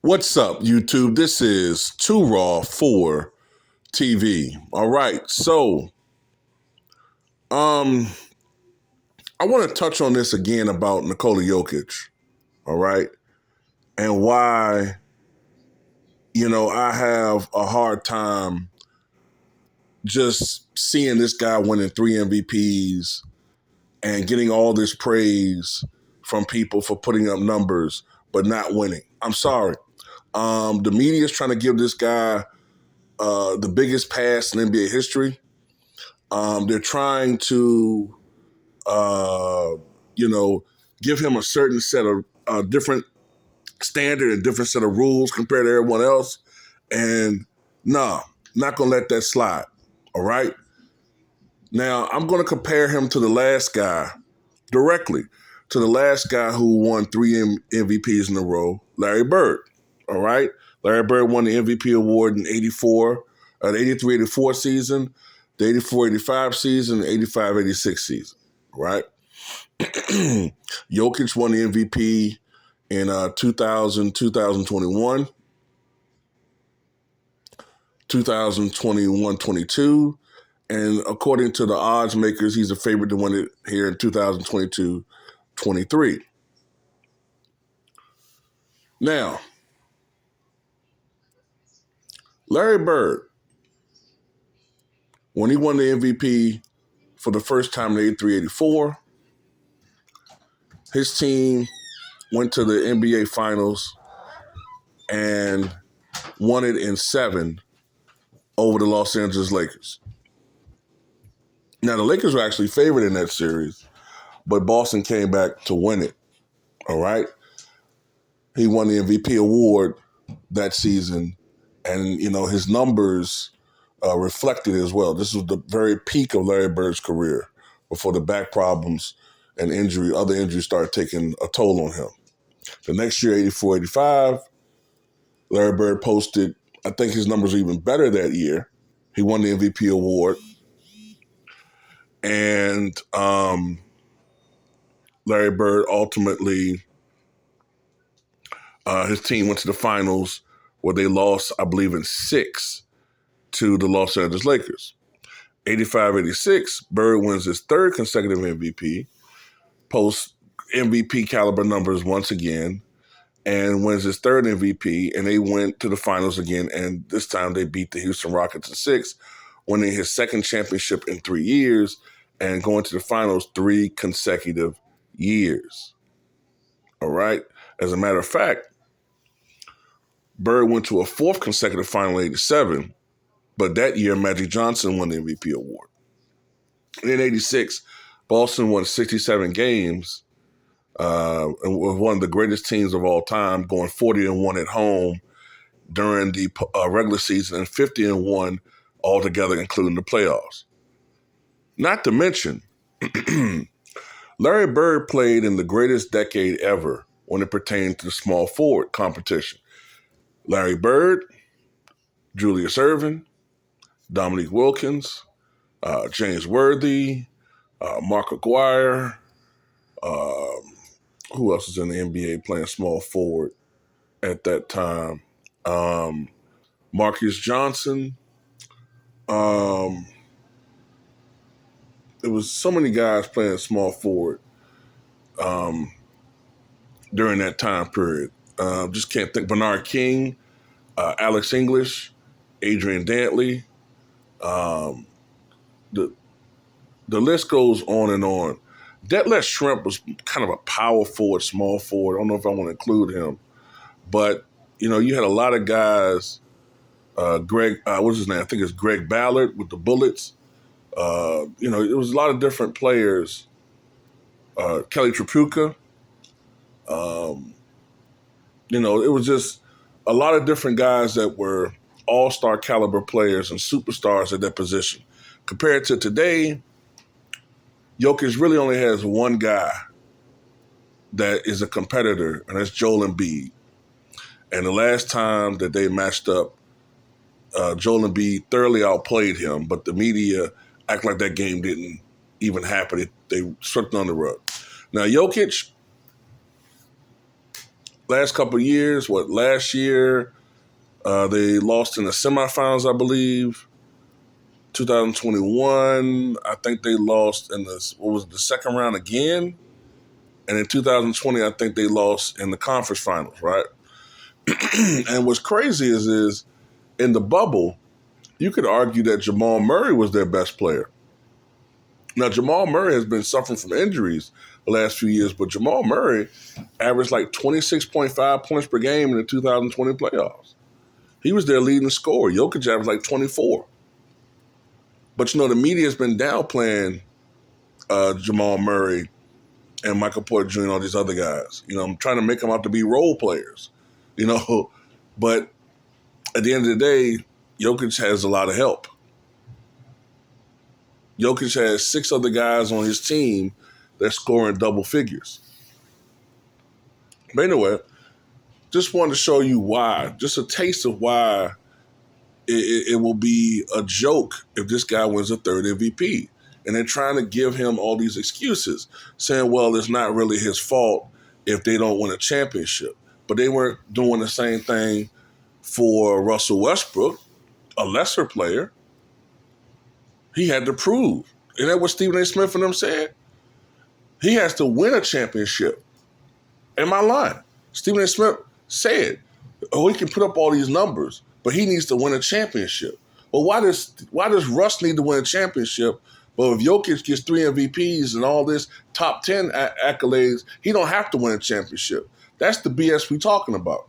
What's up, YouTube? This is Too Raw for TV. All right, so I want to touch on this again about Nikola Jokic. All right, and why I have a hard time just seeing this guy winning 3 MVPs and getting all this praise from people for putting up numbers but not winning. I'm sorry. The media is trying to give this guy the biggest pass in NBA history. They're trying to, uh, give him a certain set of different standard and different set of rules compared to everyone else. And nah, not going to let that slide. All right. Now, I'm going to compare him to the last guy directly to the last guy who won 3 MVPs in a row, Larry Bird. All right. Larry Bird won the MVP award in the 83-84 season, the 84-85 season, the 85-86 season. Right. Jokic won the MVP in 2000, 2021, 2021-22. And according to the odds makers, he's a favorite to win it here in 2022-23. Now, Larry Bird, when he won the MVP for the first time in 83-84, his team went to the NBA Finals and won it in 7 over the Los Angeles Lakers. Now, the Lakers were actually favored in that series, but Boston came back to win it, all right? He won the MVP award that season, and, his numbers reflected as well. This was the very peak of Larry Bird's career before the back problems and other injuries started taking a toll on him. The next year, 84-85, Larry Bird posted, I think his numbers were even better that year. He won the MVP award. And Larry Bird ultimately, his team went to the finals where they lost, I believe, in 6 to the Los Angeles Lakers. 85-86, Bird wins his 3rd consecutive MVP, posts MVP caliber numbers once again, and wins his 3rd MVP, and they went to the finals again, and this time they beat the Houston Rockets in 6, winning his 2nd championship in 3 years, and going to the finals 3 consecutive years. All right? As a matter of fact, Bird went to a 4th consecutive final in 87, but that year Magic Johnson won the MVP award. And in 86, Boston won 67 games and was one of the greatest teams of all time, going 40-1 at home during the regular season and 50-1 altogether, including the playoffs. Not to mention, Larry Bird played in the greatest decade ever when it pertained to the small forward competition. Larry Bird, Julius Erving, Dominique Wilkins, James Worthy, Mark Aguirre. Who else was in the NBA playing small forward at that time? Marcus Johnson. There was so many guys playing small forward during that time period. Just can't think. Bernard King, Alex English, Adrian Dantley. The list goes on and on. Detlef Schrempf was kind of a power forward, small forward. I don't know if I want to include him. But, you had a lot of guys. What's his name? I think it's Greg Ballard with the Bullets. It was a lot of different players. Kelly Tripucka. It was just a lot of different guys that were all-star caliber players and superstars at that position. Compared to today, Jokic really only has one guy that is a competitor, and that's Joel Embiid. And the last time that they matched up, Joel Embiid thoroughly outplayed him, but the media act like that game didn't even happen. They swept it on the rug. Now, Jokic, last couple of years. Last year they lost in the semifinals, I believe. 2021, I think they lost in the second round again. And in 2020, I think they lost in the conference finals, right? And what's crazy is in the bubble, you could argue that Jamal Murray was their best player. Now, Jamal Murray has been suffering from injuries the last few years, but Jamal Murray averaged like 26.5 points per game in the 2020 playoffs. He was their leading scorer. Jokic averaged like 24. But, the media has been downplaying Jamal Murray and Michael Porter Jr. and all these other guys. I'm trying to make them out to be role players, But at the end of the day, Jokic has a lot of help. Jokic has 6 other guys on his team that's scoring double figures. But anyway, just wanted to show you why, just a taste of why it will be a joke if this guy wins a third MVP. And they're trying to give him all these excuses, saying, well, it's not really his fault if they don't win a championship. But they weren't doing the same thing for Russell Westbrook, a lesser player. He had to prove. And that's what Stephen A. Smith and them said. He has to win a championship. Am I lying? Stephen A. Smith said, he can put up all these numbers, but he needs to win a championship. Well, why does Russ need to win a championship? But if Jokic gets 3 MVPs and all this top 10 accolades, he don't have to win a championship. That's the BS we're talking about.